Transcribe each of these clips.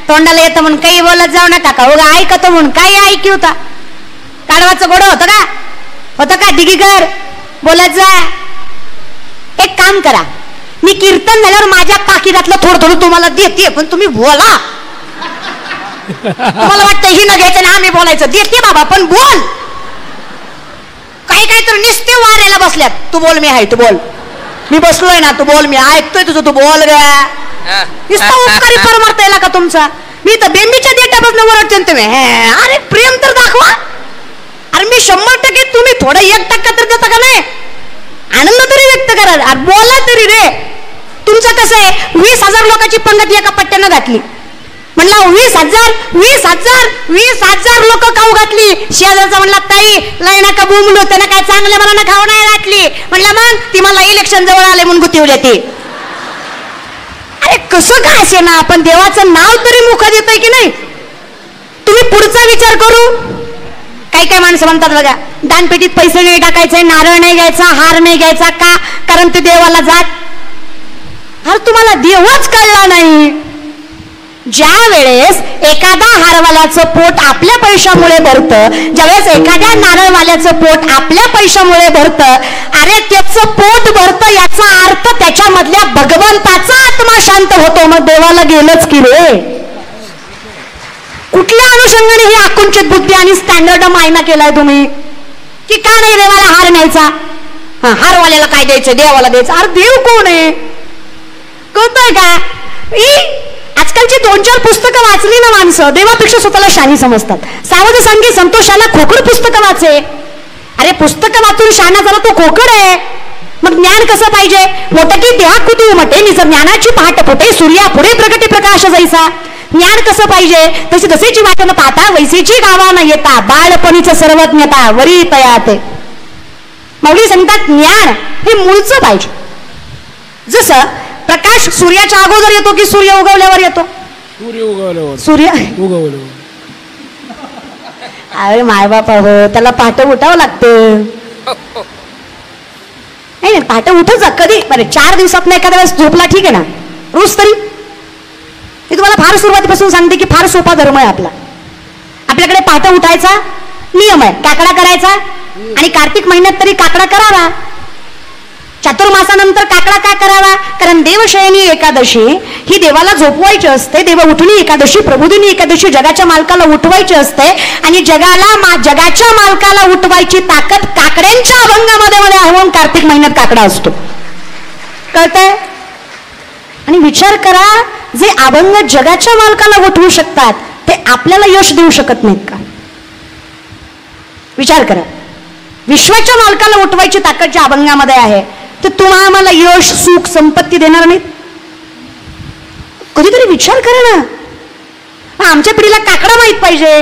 तोंडाला येतं म्हणून काही बोलत जाऊ नका का उगा ऐकतो म्हणून काही ऐकी होता काढवाचं गोड होतं का दिगीकर बोलत जा. एक काम करा मी कीर्तन झाल्यावर माझ्या पाकिटातलं थोडं तुम्हाला देते पण तुम्ही बोला. तुम्हाला वाटतं ही न घ्यायचं ना आम्ही बोलायचं देते बाबा पण बोल. काही तर निस्ते वाऱ्याला बसल्यात तू बोल मी आहे तू बोल मी बसलोय ना तू बोल मी ऐकतोय तुझं तू बोल ग. नुसता उपकारी परमार्थ येला का तुमचा. मी तर बेंबीच्या देठापासून वरडते तुम्ही अरे प्रेम तर दाखवा. अरे मी 100% तुम्ही थोडं 1% तर देता का नाही. आनंद तरी व्यक्त करा बोला तरी रे. तुमचं कसं आहे 20,000 लोकांची पंगत एका पट्ट्यानं घातली म्हणलं 20,000 लोक खाऊ घातली. शेजारचा म्हणला ताई लय नका बोंबलो त्यानं काय चांगल्या मला खाऊ नाही घातली. म्हणलं मग ती मला इलेक्शन जवळ आले म्हणून गुती उद्या ती. अरे कसं काय असे ना आपण देवाचं नाव तरी मुखात येतंय की नाही. तुम्ही पुढचा विचार करू. काही माणसं म्हणतात बघा दानपेटीत पैसे नाही टाकायचे नारळ नाही घ्यायचा हार नाही घ्यायचा का कारण ते देवाला जात. अरे तुम्हाला देवच कळला नाही. ज्या वेळेस एखादा हारवाल्याचं पोट आपल्या पैशामुळे भरतं ज्यावेळेस एखाद्या नारळवाल्याचं पोट आपल्या पैशामुळे भरतं अरे त्याचं पोट भरतं याचा अर्थ त्याच्यामधल्या भगवंताचा आत्मा शांत होतो. मग देवाला गेलंच की रे. कुठल्या अनुषंगाने ही आकुंचित बुद्धी आणि स्टँडर्ड मायना केलाय तुम्ही की का नाही देवाला हार न्यायचा. हारवाल्याला काय द्यायचं देवाला द्यायचं. अरे देव कोण आहे कळतंय का. आजकालची 2-4 पुस्तकं वाचली ना माणसं देवापेक्षा स्वतःला शानी समजतात. सावध सांगी संतोषाला खोकड पुस्तकं वाचे. अरे पुस्तकं वाचून शाना झाला तो खोकड आहे. मग ज्ञान कसं पाहिजे मोठं की देहा कुतू उमटे निज ज्ञानाची पहाट फुटे सूर्या पुढे प्रगती प्रकाश जैसा. ज्ञान कसं पाहिजे तशी जसेची वाट न पाहता वैसेची गावा न येता बाळपणीचं सर्वज्ञता वरी तयाते. माऊली सांगतात ज्ञान हे मूळचं पाहिजे. जसं प्रकाश सूर्याच्या अगोदर येतो की सूर्य उगवल्यावर येतो. सूर्य उगवल्यावर. अरे मायबाप हो त्याला पहाटे उठावं लागतं. नाही पहाटे उठच जा कधी बरं 4 दिवसात एखाद्या वेळेस झोपला ठीक आहे ना रोज तरी. मी तुम्हाला फार सुरुवातीपासून सांगते की फार सोपा धर्म आहे आपला. आपल्याकडे पहाटे उठायचा नियम आहे काकडा करायचा आणि कार्तिक महिन्यात तरी काकडा करावा. चातुर्मासानंतर काकडा का करावा कारण देवशयनी एकादशी ही देवाला झोपवायची असते. देव उठणी एकादशी प्रबोधिनी एकादशी जगाच्या मालकाला उठवायची असते आणि जगाच्या मालकाला उठवायची ताकद काकड्यांच्या अभंगामध्ये मध्ये आहून कार्तिक महिन्यात काकडा असतो. कळतंय. आणि विचार करा जे अभंग जगाच्या मालकाला उठवू शकतात ते आपल्याला यश देऊ शकत नाहीत का. विचार करा विश्वाच्या मालकाला उठवायची ताकद ज्या अभंगामध्ये आहे तर तुम्हाला आम्हाला यश सुख संपत्ती देणार नाहीत. कधीतरी विचार करा ना. आमच्या पिढीला काकडा माहित पाहिजे.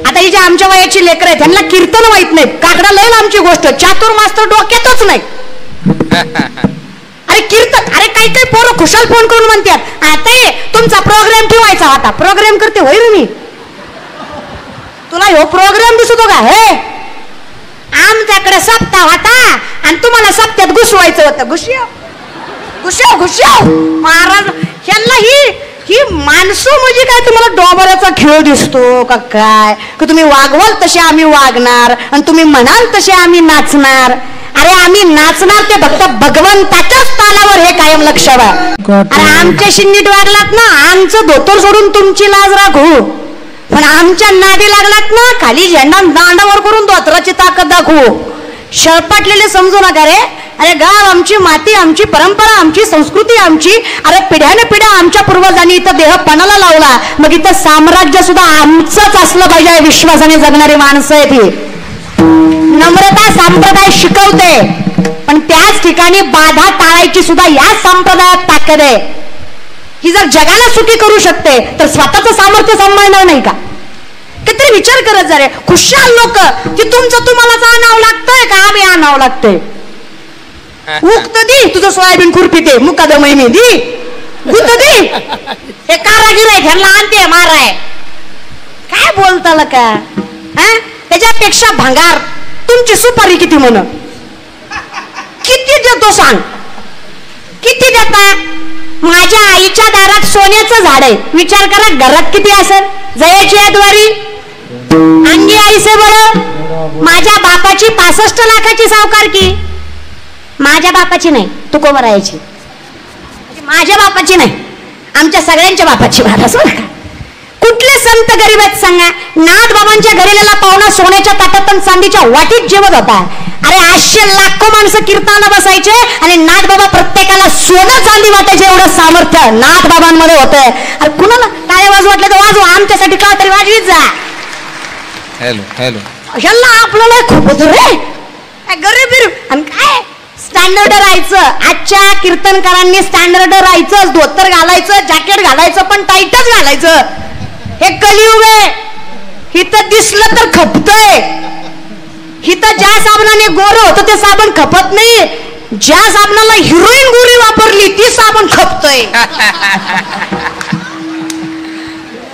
आता ही जे आमच्या वयाची लेकर आहेत त्यांना कीर्तन माहित नाहीत. काकडा लय आमची गोष्ट चातुर्मास तर डोक्यातच नाही. अरे कीर्तन अरे काही पोरं खुशाल फोन करून म्हणतात आता तुमचा प्रोग्राम ठेवायचा होता. प्रोग्राम करते होय रे मी तुला हो प्रोग्राम दिसतो का हे आमच्याकडे सप्ताह होता आणि तुम्हाला सप्त्यात घुसवायचं होतं. घुसव महाराज ह्यांना ही माणसं म्हणजे काय तुम्हाला डोबऱ्याचा खेळ दिसतो का काय की तुम्ही वागवाल तसे आम्ही वागणार आणि तुम्ही म्हणाल तसे आम्ही नाचणार. अरे आम्ही नाचणार ते फक्त भगवंताच्याच तालावर हे कायम लक्षात. अरे आमच्याशी नीट वागलात ना आमचं धोतर सोडून तुमची लाज राखू पण आमच्या नादी लागलात ना खाली झेंडा दांडावर करून धोतराची ताकद दाखवू. शळपाटलेले समजू नका रे. अरे गाव आमची माती आमची परंपरा आमची संस्कृती आमची. अरे पिढ्याने पिढ्या आमच्या पूर्वजांनी इथं देह पणाला लावला मग इथं साम्राज्य सुद्धा आमचंच असलं पाहिजे. विश्वासाने जगणारी माणसं आहेत ही. नम्रता संप्रदाय शिकवते पण त्याच ठिकाणी बाधा टाळायची सुद्धा या संप्रदायात ताकद आहे. ही जर जगाला सुखी करू शकते तर स्वतःचं सामर्थ्य सांभाळणार नाही का. किती विचार करत जा रे. खुशाल लोक की तुमचं तुम्हालाच आणावं लागतंय का आम्ही आणावं लागतंय. उगत दी तुझं सोयाबीन खुरपी ते मुकादमय मी दी गुत दी हे कारागीर आहे ह्यांना आणते माराय काय बोलताल का. त्याच्यापेक्षा भांगार तुमची सुपारी किती म्हण किती देतो सांग किती देता. माझ्या आईच्या दारात सोन्याचं झाड आहे. विचार करा घरात किती असेल. जयाची आहे द्वारी अंगी आईसे बळ. माझ्या बापाची 65 लाखाची सावकारकी. माझ्या बापाची नाही, तुकोबरायाची. माझ्या बापाची नाही, आमच्या सगळ्यांच्या बापाची बात असो का. कुठले संत गरीब आहेत सांगा. नाथ बाबांच्या घरीला पाहुणा सोन्याच्या ताटात आणि चांदीच्या वाटीत जेवत होता. अरे 800 लाखो माणसं कीर्तनाला बसायचे आणि नाथ बाबा प्रत्येकाला सोनं चांदी वाटायचे. एवढं सामर्थ्य नाथ बाबांमध्ये होतंय. अरे कुणाला काय वाजू वाटलं तर वाजवा, आमच्यासाठी का तरी वाजवीत जा. Hello hello. ह्याला आपल्याला खूप होत रे गरीब गरीब. आणि काय स्टँडर्ड राहायचं. आजच्या कीर्तनकारांनी स्टँडर्ड राहायचं. धोतर घालायचं, जॅकेट घालायचं, पण टाईटच घालायचं. हे कलियुग आहे. हिथं दिसलं तर खपतय. हिथं ज्या साबणाने गोरं होतं ते साबण खपत नाही. ज्या साबणाला हिरोईन गोरी वापरली ती साबण खपतय.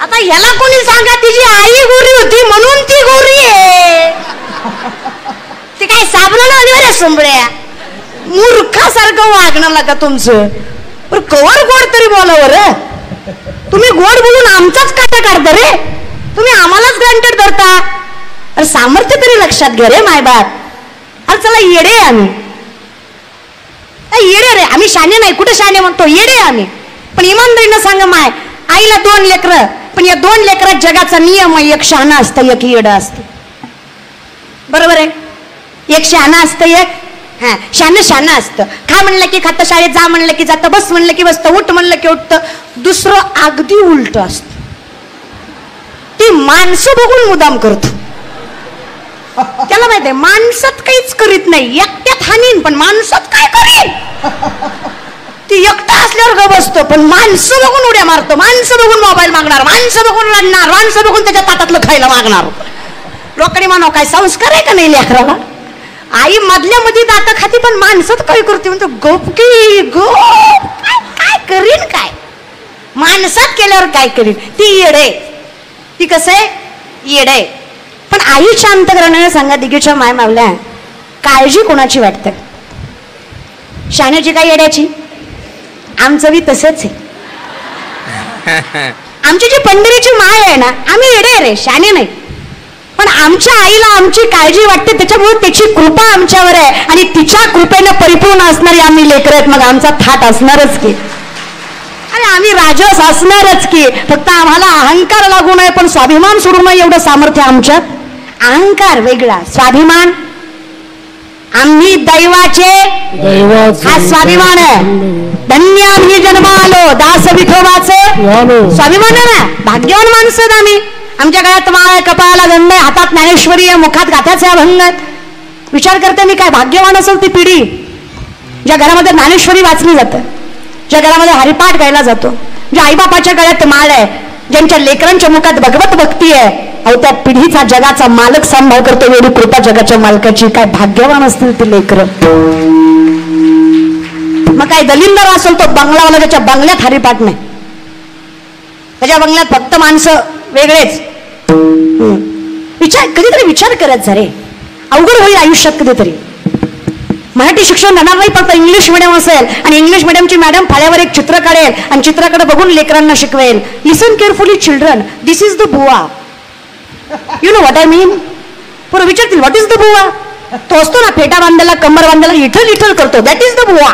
आता ह्याला कोणी सांगा तिची आई गोरी होती म्हणून ती गोरी आहे. ते काय साबणाला अनिवार्य संभळ्या. मूर्खासारखं वागणं लागा तुमचं. कवर गोड तरी बोलावर. तुम्ही गोड बोलून आमचाच काटा काढता रे. तुम्ही आम्हालाच ग्रँटेड धरता. अरे सामर्थ्य तरी लक्षात घ्या रे मायबाप. अरे चला येडे आम्ही. येडे रे आम्ही. शाने नाही. कुठे शाने म्हणतो. येडे आम्ही. पण इमानदारीनं सांगा माय, आईला 2 लेकरं, पण या 2 लेकरात जगाचा नियम आहे. एक शहाणा असतं, एक येडं असतं. बरोबर आहे. एक शहाणा असतं, एक शान असतं. खा म्हणलं की खातं, शाळेत जा म्हणलं की जातं, बस म्हणलं की बसतं, उठ म्हणलं की उठतं. दुसरं अगदी उलट असतं. ती माणसं बघून मुदाम करतो. त्याला माहिती आहे माणसात काहीच करीत नाही. एकट्यात हानीन पण माणसात काय करीन. ती एकटा असल्यावर ग बसतो, पण माणसं बघून उड्या मारतो. माणसं बघून मोबाईल मागणार, माणसं बघून रडणार, माणसं बघून त्याच्या ताटातलं खायला मागणार. लोकांनी मानव काय संस्कार आहे का नाही लेकराला. आई मधल्या मध्ये दात खाती पण माणसात काय करते म्हणतो. गप की गप. काय करीन काय. माणसात केल्यावर काय करीन. ती येडे. ती कसं आहे येडे. पण आई शांत करण्याने सांगा दिगीच्या माय मावल्या, काळजी कोणाची वाटते. शाण्याची काय येड्याची. आमचं बी तसंच आहे. आमची जी पंढरीची माय आहे ना, आम्ही येडे रे, शाणे नाही. पण आमच्या आईला आमची काळजी वाटते. त्याच्यामुळे त्याची कृपा आमच्यावर आहे आणि तिच्या कृपेने परिपूर्ण असणारी आम्ही लेकरं आहेत. मग आमचा थाट असणारच की. अरे आम्ही राजस असणारच की. फक्त आम्हाला अहंकार लागू नये पण स्वाभिमान सोडू नये एवढं सामर्थ्य आमच्यात. अहंकार वेगळा, स्वाभिमान. आम्ही दैवाचे हा स्वाभिमान आहे. धन्य आम्ही जन्म आलो दास विठोबाचं स्वाभिमान आहे ना. भाग्यवान माणसं आम्ही. आमच्या गळ्यात माळ, कपाळाला गंध, हातात ज्ञानेश्वरी आहे, मुखात गाथ्याचे अभंगात. विचार करते मी काय भाग्यवान असेल ती पिढी ज्या घरामध्ये ज्ञानेश्वरी वाचली जाते, ज्या घरामध्ये हरिपाठ गायला जातो, ज्या आईबापाच्या गळ्यात माळ आहे, ज्यांच्या लेकरांच्या मुखात भगवत भक्ती आहे. अहो त्या पिढीचा जगाचा मालक सांभाळ करतो. एवढी कृपा जगाच्या मालकाची. काय भाग्यवान असतील ते लेकरं. मग काय दलिंदर असेल तो बंगलावाला ज्याच्या बंगल्यात हरिपाठ नाही, त्याच्या बंगल्यात फक्त माणसं वेगळेच. कधीतरी विचार करत जा रे. अवघड होईल आयुष्यात कधीतरी. मराठी शिक्षण देणार नाही फक्त इंग्लिश मिडियम असेल आणि इंग्लिश मिडियमची मॅडम फाळ्यावर एक चित्र काढेल आणि चित्राकडे बघून लेकरांना शिकवेल. Listen carefully children, this is the बुवा. You know what I mean. पुढे विचारतील व्हॉट इज द बुवा. तो असतो ना फेटा बांधायला, कंबर बांधायला इठल इठल करतो, दॅट इज द बुवा.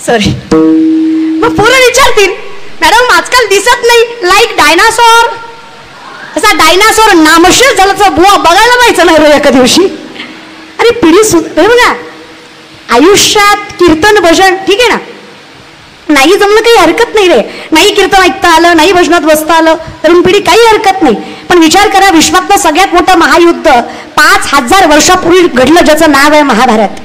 सॉरी. मग पोरं विचारतील मॅडम आजकाल दिसत नाही लाईक डायनासोर. असा डायनासोर नामशेष झाल्याचा बुवा बघायला पाहिजे नाही रो एका दिवशी. अरे पिढी सुद्धा बघा आयुष्यात कीर्तन भजन ठीक आहे ना, नाही जमलं काही हरकत नाही रे. नाही कीर्तन ऐकता आलं, नाही भजनात बसता आलं, तरुण पिढी काही हरकत नाही. पण विचार करा विश्वातलं सगळ्यात मोठं महायुद्ध 5000 वर्षापूर्वी घडलं ज्याचं नाव आहे महाभारत.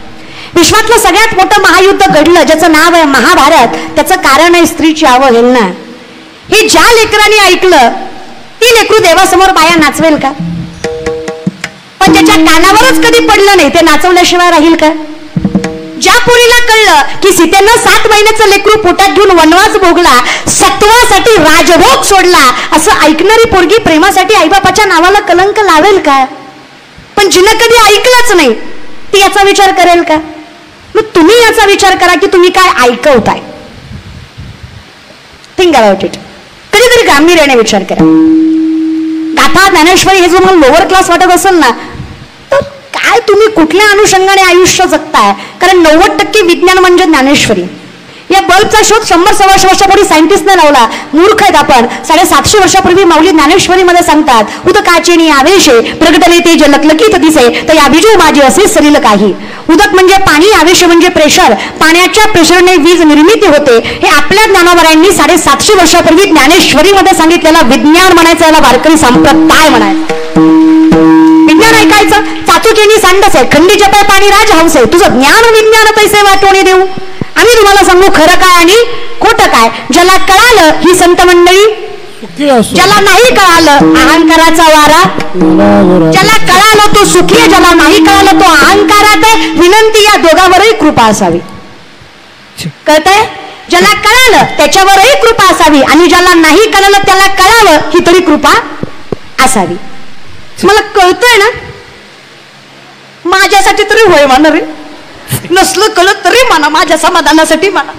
विश्वातलं सगळ्यात मोठं महायुद्ध घडलं ज्याचं नाव आहे महाभारत. त्याचं कारण आहे स्त्रीची अवहेलना. हे ज्या लेकरांनी ऐकलं ती लेकरू देवासमोर बाया नाचवेल का. पण ज्याच्या कानावरच कधी पडलं नाही ते नाचवल्याशिवाय राहील का. ज्या पोरीला कळलं की सीतेनं 7 महिन्याचं लेकरू पोटात घेऊन वनवास भोगला, सत्वासाठी राजभोग सोडला, असं ऐकणारी पोरगी प्रेमासाठी आईबापाच्या नावाला कलंक लावेल का. पण जिनं कधी ऐकलंच नाही ती याचा विचार करेल का? मग तुम्ही याचा विचार करा की तुम्ही काय ऐकवताय. Think about it. कधीतरी गांभीर्याने विचार करा. गाथा ज्ञानेश्वरी हे जो मला लोअर क्लास वाटत असेल ना, तर काय तुम्ही कुठल्या अनुषंगाने आयुष्य जगताय? कारण 90% विज्ञान म्हणजे ज्ञानेश्वरी. या बल्बचा शोध 100-125 वर्षापूर्वी सायंटिस्टने लावला. मूर्ख आहेत आपण. 750 वर्षापूर्वी माऊली ज्ञानेश्वरीमध्ये सांगतात, उदकाचेनी आवेशे प्रगटले ते जे लखलखीत दिसे तर या बिजू माझे असे सरील काही. उदक म्हणजे पाणी, आवेश म्हणजे प्रेशर. पाण्याच्या प्रेशरने वीज निर्मिती होते. हे आपल्या ज्ञानोबरांनी 750 वर्षापूर्वी ज्ञानेश्वरीमध्ये सांगितलेला विज्ञान म्हणायचं, याला वारकरी संप्रदाय म्हणायचं. विज्ञान ऐकायचं. चाचुकेनी सांडस आहे, खंडीचे पाय पाणी राज हंस आहे. तुझं ज्ञान विज्ञान तैसे वाटवणे देऊ. आम्ही तुम्हाला सांगू खरं काय आणि खोटं काय. ज्याला कळालं ही संत मंडळी, ज्याला नाही कळालं अहंकाराचा वारा. ज्याला कळालं तो सुखी आहे, ज्याला नाही कळालं तो अहंकारात आहे. विनंती या दोघांवरही कृपा असावी. कळतंय? ज्याला कळालं त्याच्यावरही कृपा असावी आणि ज्याला नाही कळालं त्याला कळावं ही तरी कृपा असावी. मला कळतंय ना, माझ्यासाठी तरी होय म्हणा रे. नसलं कळत तरी म्हणा, माझ्या समाधानासाठी म्हणा.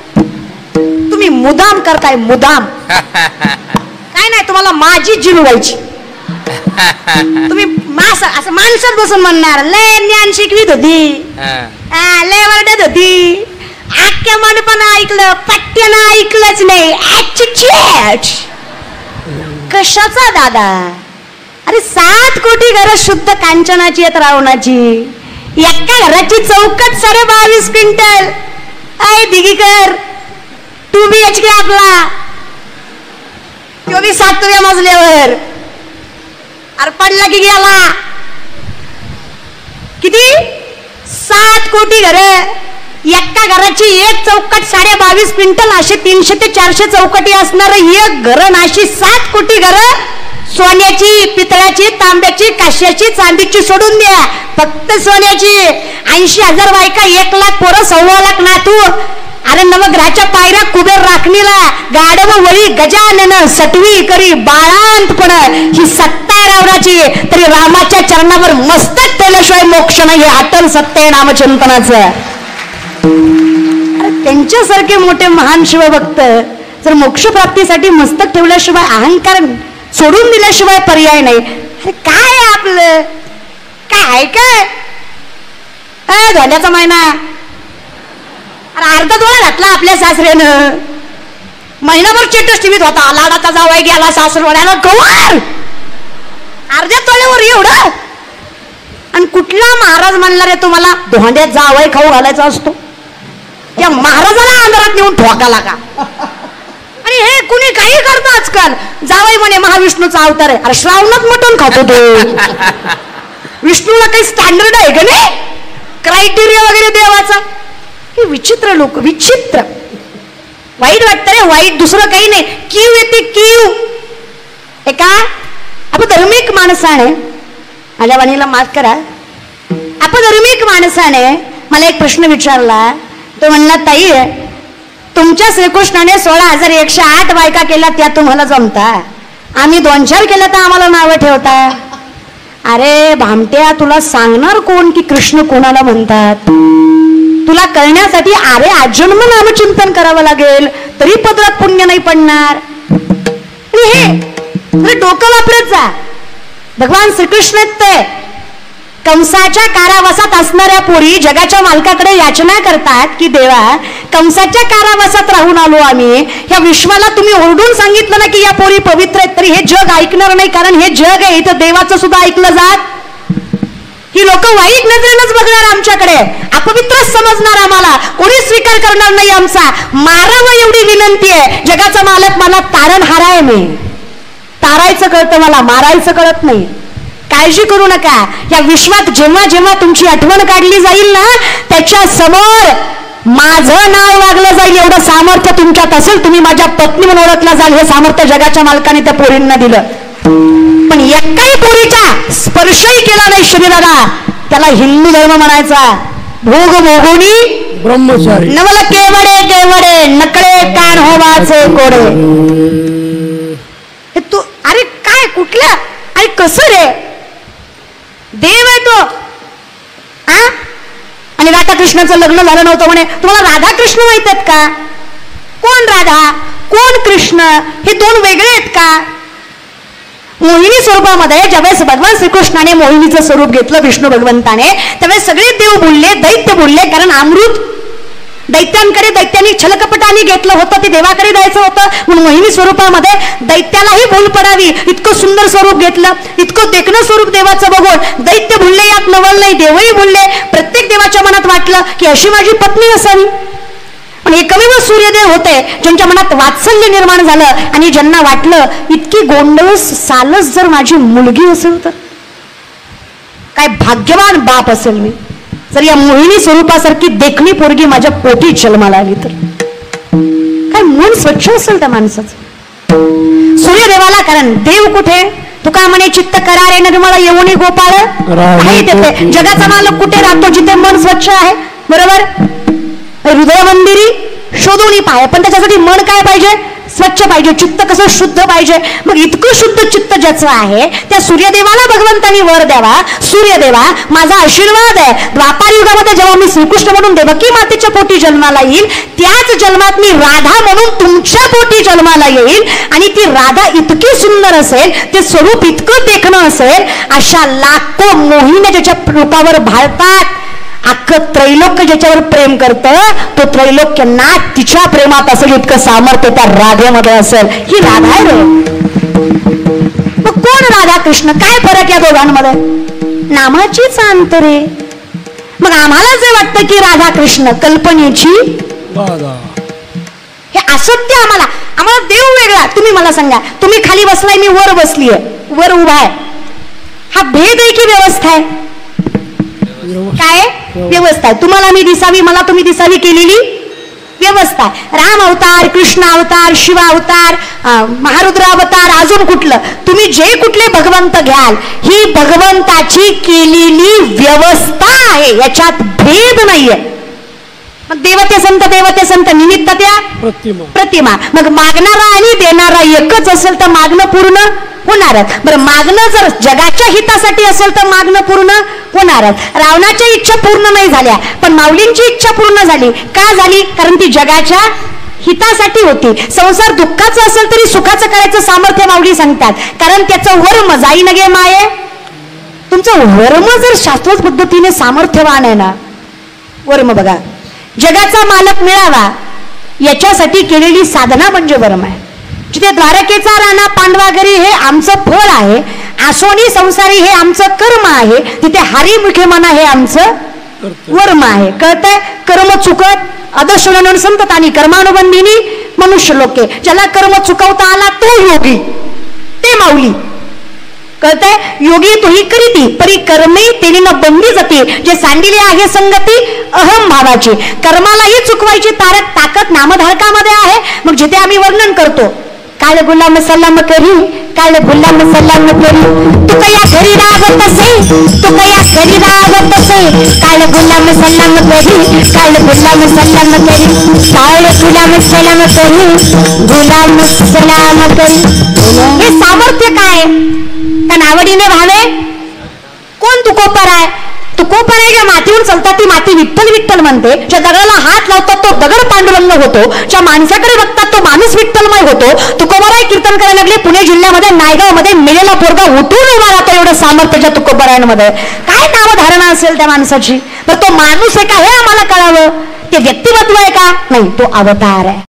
तुम्ही मुदाम करताय, मुदाम. काय नाही, तुम्हाला माझी जिरवायची. तुम्ही असं माणसात बसून म्हणणार लय ज्ञान शिकवीत होती, लय वरडत होती, आख्या पण ऐकलं, पट्ट्यानं ऐकलंच नाही. कशाचा दादा? अरे 7 कोटी घरं शुद्ध कांचनाची आहेत, रावणाची. एका घराची चौकट 22.5 क्विंटल. अय दिगीकर, 2 BHK आपला, तो बी 7व्या मजल्यावर. अरे पडला की गेला. किती? 7 कोटी घर. एका घराची एक चौकट 22.5 क्विंटल. असे 300 ते 400 चौकटी असणार एक घर. अशी 7 कोटी घर. सोन्याची, पितळाची, तांब्याची, काश्याची, चांदीची सोडून द्या, फक्त सोन्याची. 80,000 बायका, 1 लाख पोरं, 1.25 लाख नातू. अरे नवग्रहाच्या पायऱ्या कुबेर राखणीला, गाढव वळी गजानन सटवी करी बाळांतपण. ही सत्ता आहे रावणाची, तरी रामाच्या चरणावर मस्तक ठेवल्याशिवाय मोक्ष नाही. हे अटल सत्य आहे नामचिंतनाचं. अरे त्यांच्यासारखे मोठे महान शिवभक्त जर मोक्षप्राप्तीसाठी मस्तक ठेवल्याशिवाय, अहंकार सोडून दिल्याशिवाय पर्याय नाही. अरे काय आपलं काय काय धोंड्याचा महिना. अरे अर्धा डोळा घातला आपल्या सासऱ्यानं. महिनाभर स्टेटस टीव्हीत होता, लाडाचा जावाई गेला सासरवाड्याला कवर. अर्ध्या तोळ्यावर एवढं. आणि कुठला महाराज म्हणणार आहे तुम्हाला धोंड्यात जावाई खाऊ घालायचा असतो? त्या महाराजाला अंधारात नेऊन ठोकाला का? आणि हे कुणी काही करतं आजकाल. जावई म्हणे महाविष्णूचा अवतार आहे. अरे श्रावणात मटण खातो तो. विष्णूला काही स्टँडर्ड आहे का नाही? क्रायटेरिया वगैरे देवाचा. हे विचित्र लोक, विचित्र. वाईट वाटतं रे, वाईट. दुसरं काही नाही. कीव येते कीव. हे का अपधर्मिक माणसाने, माझ्या वाणीला माफ करा, अपधर्मिक माणसाने मला एक प्रश्न विचारला. तो म्हणला, ताई तुमच्या श्रीकृष्णाने 16,108 बायका केल्या, त्या तुम्हाला जमता? आम्ही 2-4 केल्या तर आम्हाला नावं ठेवता. अरे भामट्या, तुला सांगणार कोण की कृष्ण कोणाला म्हणतात? तुला कळण्यासाठी अरे आजन्म नामचिंतन करावं लागेल, तरी पदरात पुण्य नाही पडणार. हे डोकं वापरत जा. भगवान श्रीकृष्ण ते कंसाच्या कारावासात असणाऱ्या पोरी जगाच्या मालकाकडे याचना करतात की देवा, कंसाच्या कारावासात राहून आलो आम्ही, या विश्वाला तुम्ही ओरडून सांगितलं ना की या पोरी पवित्र आहेत, तरी हे जग ऐकणार नाही. कारण हे जग आहे, इथं देवाचं सुद्धा ऐकलं जात. ही लोक वाईट नजरेनंच बघणार आमच्याकडे, अपवित्रच समजणार आम्हाला, कोणी स्वीकार करणार नाही आमचा. मारावं एवढी विनंती आहे. जगाचा मालक मला तारणहार आहे, मी तारायचं कळतं मला, मारायचं कळत नाही. काळजी करू नका. या विश्वात जेव्हा जेव्हा तुमची आठवण काढली जाईल ना, त्याच्या समोर माझं नाव लागलं जाईल. एवढं सामर्थ्य तुमच्यात असेल, तुम्ही माझ्या पत्नी म्हणून ओळखला जाल. हे सामर्थ्य जगाच्या मालकाने त्या पोरींना दिलं. पण एकाही पोरीचा स्पर्शही केला नाही शरीराला, त्याला हिंदू धर्म म्हणायचा. भोग भोगुनी ब्रह्मचारी नवल केवडे केवडे नकळे कान होवाचे कोडे. तू अरे काय कुठल्या आणि कसं रे? देव आहे तो. आणि राधाकृष्णाचं लग्न झालं नव्हतं म्हणे. तुम्हाला राधाकृष्ण माहित आहेत का? कोण राधा कोण कृष्ण हे दोन वेगळे आहेत का? मोहिनी स्वरूपामध्ये ज्यावेळेस भगवान श्रीकृष्णाने मोहिनीचं स्वरूप घेतलं विष्णू भगवंताने, त्यावेळेस सगळे देव बोलले, दैत्य बोलले, कारण अमृत दैत्यांकडे दैत्यांनी छलकपटाने घेतलं होतं, ते देवाकडे द्यायचं होतं. म्हणून मोहिनी स्वरूपामध्ये दैत्यालाही भूल पडावी इतकं सुंदर स्वरूप घेतलं. इतकं देखणं स्वरूप देवाचं बघून दैत्य बोलले, यात नवल नाही. देवही बोलले. प्रत्येक देवाच्या मनात वाटलं की अशी माझी पत्नी असावी. पण एकमेव सूर्यदेव होते ज्यांच्या मनात वात्सल्य निर्माण झालं आणि ज्यांना वाटलं इतकी गोंडस सालस जर माझी मुलगी असेल तर काय भाग्यवान बाप असेल मी, जर या मोहिनी स्वरूपासारखी देखणी पोरगी माझ्या पोटी जन्माला आली तर काय मन स्वच्छ असेल त्या माणसाचं. सूर्यदेवाला कारण देव कुठे? तुका म्हणे चित्त करारे निर्मळ येऊनी गोपाळ. जगाचा मालक कुठे राहतो? जिथे मन स्वच्छ आहे. बरोबर. हृदय मंदिरी शोधून पाय, पण त्याच्यासाठी मन काय पाहिजे? स्वच्छ पाहिजे. चित्त कसं शुद्ध पाहिजे. मग इतकं शुद्ध चित्त ज्याचं आहे त्या सूर्यदेवाला भगवंतानी वर द्यावा. सूर्यदेवा माझा आशीर्वाद आहे, द्वापार युगामध्ये जेव्हा मी श्रीकृष्ण म्हणून देवकी मातेच्या पोटी जन्माला येईल, त्याच जन्मात मी राधा म्हणून तुमच्या पोटी जन्माला येईल. आणि ती राधा इतकी सुंदर असेल, ते स्वरूप इतकं देखणं असेल, अशा लाखो मोहिनी ज्याच्या रूपावर भाळतात. अख्खं त्रैलोक्य ज्याच्यावर प्रेम करतं, तो त्रैलोक्य ना तिच्या प्रेमात असेल इतकं सामर्थ्य त्या राधेमध्ये असेल. ही राधा आहे रे. मग कोण राधा कृष्ण? काय फरक या दोघांमध्ये? नामाचीच अंतरे. मग आम्हाला जे वाटतं की राधा कृष्ण कल्पनेची, हे असत्य. आम्हाला देव वेगळा. तुम्ही मला सांगा, तुम्ही खाली बसलाय, मी वर बसलीय, वर उभा आहे, हा भेद आहे की व्यवस्था आहे? काय व्यवस्था आहे? तुम्हाला मी दिसावी, मला तुम्ही दिसावी केलेली व्यवस्था. राम अवतार, कृष्ण अवतार, शिव अवतार, महारुद्र अवतार, अजून कुठलं तुम्ही जे कुठले भगवंत घ्याल, ही भगवंताची केलेली व्यवस्था आहे, याच्यात भेद नाहीये. मग देवते संत निमित्त त्या प्रतिमा. मग मागणारा आणि देणारा एकच असेल तर मागणं पूर्ण होणारच. बरं, मागणं जर जगाच्या हितासाठी असेल तर मागणं पूर्ण होणारच. रावणाच्या इच्छा पूर्ण नाही झाल्या, पण माऊलींची इच्छा पूर्ण झाली. का झाली? कारण ती जगाच्या हितासाठी होती. संसार दुःखाचा असेल तरी सुखाचं करायचं सामर्थ्य माऊली सांगतात, कारण त्याचं वर्म जाई नगे माये. तुमचं वर्म जर शास्त्रोक्त पद्धतीने सामर्थ्यवान आहे ना, वर्म बघा, जगाचा मालक मिळावा याच्यासाठी केलेली साधना म्हणजे वर्म आहे. जिथे द्वारकेचा राणा पांडवागरी हे आमचं फळ आहे, आसोनी संसारी हे आमचं कर्म आहे, तिथे हारी मुखे मना हे आमचं वर्म आहे. कळतंय? कर्म चुकत अदर्शनन संततानी कर्मानुबंधिनी मनुष्य लोके. ज्याला कर्म चुकवता आला तो योगी, ते माऊली. कळतंय? योगी तोही करीती परी कर्मे तेने न बंदी जाती. जे सांडिले आहे संगती अहम भावाची. कर्मालाही चुकवायची ताकद नामधारकामध्ये आहे. मग जिथे आम्ही वर्णन करतो, काळ गुलाम सलाम करी, काळ गुलाम सलाम करी, तू कया घरी रागत असे, तू कया घरी रागत असे, काळ गुलाम सलाम करी, काळ गुलाम सलाम करी, काळ गुलाम सलाम करी, गुलाम सलाम करी. हे सामर्थ्य काय? त्या नावडीने भावे. कोण तुकोपर आहे? तुकोपर आहे ज्या मातीवर चालतात ती माती विठ्ठल विठ्ठल म्हणते. ज्या दगडाला हात लावतात तो दगड पांडुरंग होतो. ज्या माणसाकडे बघतात तो माणूस विठ्ठलमय होतो. तुकोबराय कीर्तन करायला लागले पुणे जिल्ह्यामध्ये नायगावमध्ये मेलेला पोरगा उठून उभा राहतो. एवढं सामर्थ्य ज्या तुकोबरायांमध्ये. काय नावधारणा असेल त्या माणसाची? तर तो माणूस आहे का हे आम्हाला कळावं. ते व्यक्तिमत्व आहे का? नाही, तो अवतार आहे.